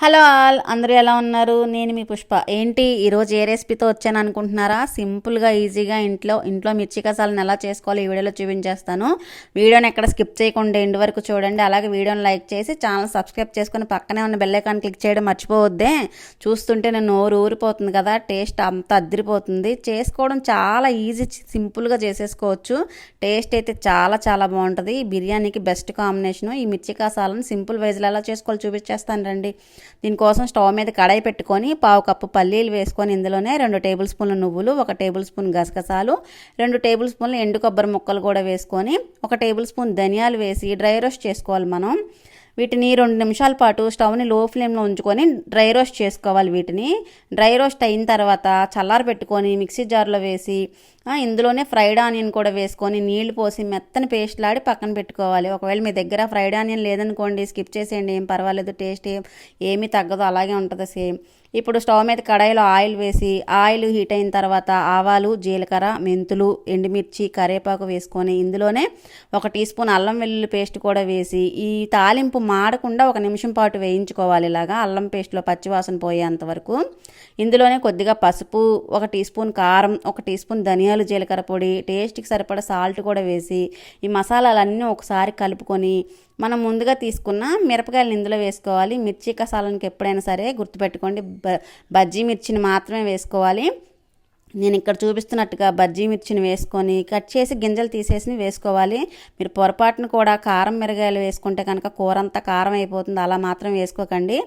Hello all, అందరూ ఎలా ఉన్నారు? నేను మీ పుష్ప. ఏంటి ఈరోజు ఏ రెసిపీతో వచ్చాను అనుకుంటున్నారా? సింపుల్గా ఈజీగా ఇంట్లో మిర్చి కసాలను ఎలా చేసుకోవాలో ఈ వీడియోలో చూపించేస్తాను. వీడియోని ఎక్కడ స్కిప్ చేయకుండా ఎండ్ వరకు చూడండి. అలాగే వీడియోని లైక్ చేసి ఛానల్ సబ్స్క్రైబ్ చేసుకుని పక్కనే ఉన్న బెల్ ఐకాన్ క్లిక్ చేయడం మర్చిపోవద్దే. చూస్తుంటే నేను నోరు ఊరిపోతుంది కదా, టేస్ట్ అంత అద్దరిపోతుంది. చేసుకోవడం చాలా ఈజీ, సింపుల్గా చేసేసుకోవచ్చు. టేస్ట్ అయితే చాలా చాలా బాగుంటుంది. బిర్యానీకి బెస్ట్ కాంబినేషను. ఈ మిర్చి కసాలను సింపుల్ వైజ్లో ఎలా చేసుకోవాలో చూపించేస్తాను రండి. దీనికోసం స్టవ్ మీద కడాయి పెట్టుకొని పావు కప్పు పల్లీలు వేసుకొని ఇందులోనే 2 టేబుల్ స్పూన్ల నువ్వులు, 1 టేబుల్ స్పూన్ గసగసాలు, 2 టేబుల్ స్పూన్ల ఎండు కొబ్బరి ముక్కలు కూడా వేసుకొని 1 టేబుల్ స్పూన్ ధనియాలు వేసి డ్రై రోస్ట్ చేసుకోవాలి మనం. వీటిని 2 నిమిషాల పాటు స్టవ్ని లో ఫ్లేమ్లో ఉంచుకొని డ్రై రోస్ట్ చేసుకోవాలి. వీటిని డ్రై రోస్ట్ అయిన తర్వాత చల్లారి పెట్టుకొని మిక్సీ జార్లో వేసి ఇందులోనే ఫ్రైడ్ ఆనియన్ కూడా వేసుకొని నీళ్లు పోసి మెత్తని పేస్ట్ లాడి పక్కన పెట్టుకోవాలి. ఒకవేళ మీ దగ్గర ఫ్రైడ్ ఆనియన్ లేదనుకోండి, స్కిప్ చేసేయండి, ఏం పర్వాలేదు, టేస్ట్ ఏమీ తగ్గదు, అలాగే ఉంటుంది సేమ్. ఇప్పుడు స్టవ్ మీద కడాయిలో ఆయిల్ వేసి ఆయిల్ హీట్ అయిన తర్వాత ఆవాలు, జీలకర్ర, మెంతులు, ఎండుమిర్చి, కరివేపాకు వేసుకొని ఇందులోనే 1 టీ స్పూన్ అల్లం వెల్లుల్లి పేస్ట్ కూడా వేసి ఈ తాలింపు మాడకుండా 1 నిమిషం పాటు వేయించుకోవాలి. ఇలాగా అల్లం పేస్ట్లో పచ్చివాసన పోయేంత వరకు. ఇందులోనే కొద్దిగా పసుపు, 1 టీ స్పూన్ కారం, 1 టీ స్పూన్ ధనియాలు జీలకర్ర పొడి, టేస్ట్కి సరిపడా సాల్ట్ కూడా వేసి ఈ మసాలాలన్నీ ఒకసారి కలుపుకొని మనం ముందుగా తీసుకున్న మిరపకాయలు ఇందులో వేసుకోవాలి. మిర్చి కసాలానికి ఎప్పుడైనా సరే గుర్తుపెట్టుకోండి, బజ్జీ మిర్చిని మాత్రమే వేసుకోవాలి. నేను ఇక్కడ చూపిస్తున్నట్టుగా బజ్జీ మిర్చిని వేసుకొని కట్ చేసి గింజలు తీసేసి వేసుకోవాలి. మీరు పొరపాటును కూడా కారం మిరగాయలు వేసుకుంటే కనుక కూర అంతా కారం అయిపోతుంది, అలా మాత్రం వేసుకోకండి.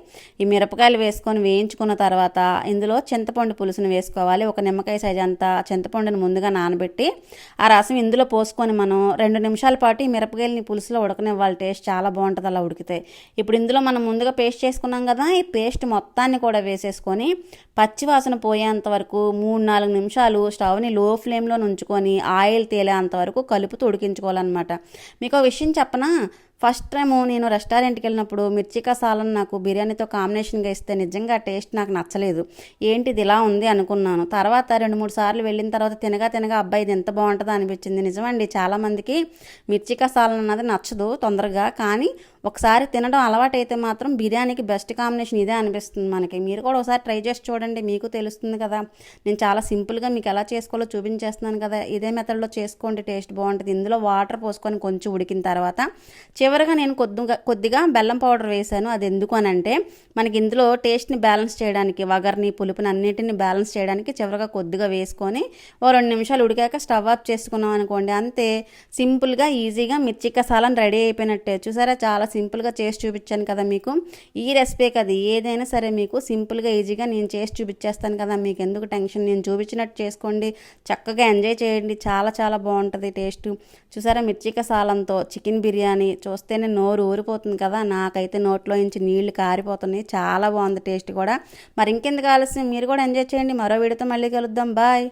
ఈ మిరపకాయలు వేసుకొని వేయించుకున్న తర్వాత ఇందులో చింతపండు పులుసును వేసుకోవాలి. 1 నిమ్మకాయ సైజ్ అంతా చింతపండుని ముందుగా నానబెట్టి ఆ రసం ఇందులో పోసుకొని మనం 2 నిమిషాల పాటు ఈ మిరపకాయలని పులుసులో ఉడకనివ్వాలి. టేస్ట్ చాలా బాగుంటుంది అలా ఉడికితే. ఇప్పుడు ఇందులో మనం ముందుగా పేస్ట్ చేసుకున్నాం కదా, ఈ పేస్ట్ మొత్తాన్ని కూడా వేసేసుకొని పచ్చివాసన పోయేంత వరకు 3-4 నిమిషాలు స్టవ్ని లో ఫ్లేమ్లో ఉంచుకొని ఆయిల్ తేలేంత వరకు కలుపుతూ ఉడికించుకోవాలన్నమాట. మీకు ఒక విషయం చెప్పనా, ఫస్ట్ టైము నేను రెస్టారెంట్కి వెళ్ళినప్పుడు మిర్చి కసాలను నాకు బిర్యానీతో కాంబినేషన్గా ఇస్తే నిజంగా టేస్ట్ నాకు నచ్చలేదు. ఏంటిది ఇలా ఉంది అనుకున్నాను. తర్వాత 2-3 సార్లు వెళ్ళిన తర్వాత తినగా అబ్బాయి ఇది ఎంత బాగుంటుందో అనిపించింది. నిజమండి, చాలామందికి మిర్చి కసాలను అన్నది నచ్చదు తొందరగా, కానీ ఒకసారి తినడం అలవాటైతే మాత్రం బిర్యానీకి బెస్ట్ కాంబినేషన్ ఇదే అనిపిస్తుంది మనకి. మీరు కూడా ఒకసారి ట్రై చేసి చూడండి, మీకు తెలుస్తుంది కదా. నేను చాలా సింపుల్గా మీకు ఎలా చేసుకోవాలో చూపించేస్తున్నాను కదా, ఇదే మెథడ్లో చేసుకోండి, టేస్ట్ బాగుంటుంది. ఇందులో వాటర్ పోసుకొని కొంచెం ఉడికిన తర్వాత చివరిగా నేను కొద్దిగా బెల్లం పౌడర్ వేసాను. అది ఎందుకు అని అంటే మనకి ఇందులో టేస్ట్ని బ్యాలెన్స్ చేయడానికి, వగర్ని పులుపుని అన్నిటిని బ్యాలెన్స్ చేయడానికి చివరిగా కొద్దిగా వేసుకొని 2 నిమిషాలు ఉడికాక స్టవ్ ఆఫ్ చేసుకున్నాం అనుకోండి, అంతే. సింపుల్గా ఈజీగా మిర్చి కసాలను రెడీ అయిపోయినట్టే. చూసారా, చాలా సింపుల్గా చేసి చూపించాను కదా మీకు. ఈ రెసిపీ కదా ఏదైనా సరే మీకు సింపుల్గా ఈజీగా నేను చేసి చూపించేస్తాను కదా, మీకు ఎందుకు టెన్షన్. నేను చూపించినట్టు చేసుకోండి, చక్కగా ఎంజాయ్ చేయండి, చాలా చాలా బాగుంటుంది టేస్ట్. చూసారా, మిర్చి కసాలంతో చికెన్ బిర్యానీ చూస్తేనే నోరు ఊరిపోతుంది కదా, నాకైతే నోట్లో నుంచి నీళ్లు కారిపోతున్నాయి. చాలా బాగుంది టేస్ట్ కూడా. మరి ఇంకెందుకు ఆలస్యం, మీరు కూడా ఎంజాయ్ చేయండి. మరో వీడియోతో మళ్ళీ కలుద్దాం. బాయ్.